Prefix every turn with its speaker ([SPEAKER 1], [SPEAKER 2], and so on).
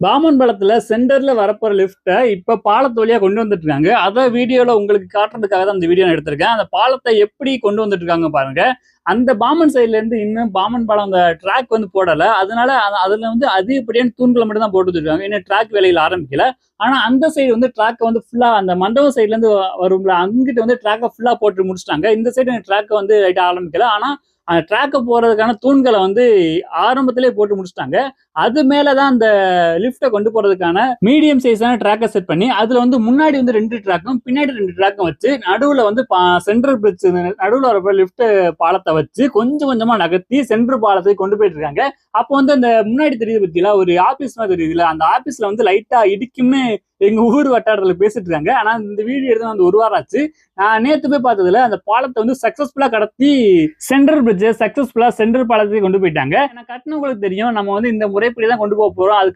[SPEAKER 1] பாமன் பாலத்துல சென்டர்ல வரப்போற லிஃப்ட்டை இப்ப பாலத்து வழியா கொண்டு வந்துட்டு இருக்காங்க. அத வீடியோல உங்களுக்கு காட்டுறதுக்காக தான் இந்த வீடியோ நான் எடுத்திருக்கேன். அந்த பாலத்தை எப்படி கொண்டு வந்துட்டு இருக்காங்க பாருங்க. அந்த பாமன் சைட்ல இருந்து இன்னும் பாமன் பாலம் அந்த ட்ராக் வந்து போடல. அதனால அதுல வந்து அதிகப்படியான தூண்களை மட்டும் தான் போட்டு வச்சிருக்காங்க. இன்னும் ட்ராக் வேலைகள் ஆரம்பிக்கல. ஆனா அந்த சைடு வந்து ட்ராக் வந்து ஃபுல்லா அந்த மண்டபம் சைட்ல இருந்து வரும்ல, அங்கிட்டு வந்து ட்ராக்கை ஃபுல்லா போட்டு முடிச்சிட்டாங்க. இந்த சைடு ட்ராக்கை வந்து ரைட்டா ஆரம்பிக்கல. ஆனா அந்த ட்ராக்கை போறதுக்கான தூண்களை வந்து ஆரம்பத்திலே போட்டு முடிச்சிட்டாங்க. அது மேலதான் அந்த லிஃப்ட்டை கொண்டு போறதுக்கான மீடியம் சைஸான ட்ராக்கை செட் பண்ணி அதுல வந்து முன்னாடி வந்து 2 ட்ராக்கும் பின்னாடி 2 ட்ராக்கும் வச்சு நடுவுல வந்து சென்ட்ரல் பிரிட்ஜ் நடுவுல வரப்ப லிஃப்ட் பாலத்தை வச்சு கொஞ்சம் கொஞ்சமா நகர்த்தி சென்ட்ரல் பாலத்தை கொண்டு போயிட்டு இருக்காங்க. அப்போ வந்து அந்த முன்னாடி தெரியுது பத்தியில ஒரு ஆபீஸ் மாதிரி தெரியுதுல, அந்த ஆபீஸ்ல வந்து லைட்டா இடிக்கும்னு எங்க ஊர் வட்டாரத்துல பேசிட்டு இருக்காங்க. ஆனா இந்த வீடியோ எடுத்து வந்து 1 வாரம் ஆச்சு. நான் நேத்து போய் பார்த்ததுல அந்த பாலத்தை வந்து சக்சஸ்ஃபுல்லா கடத்தி சென்ட்ரல் பிரிட்ஜ் சக்சஸ்ஃபுல்லா சென்ட்ரல் பாலத்தை கொண்டு போயிட்டாங்க. எனக்கு கட்டினவங்களுக்கு தெரியும் நம்ம வந்து இந்த முறைப்படி தான் கொண்டு போக போறோம்.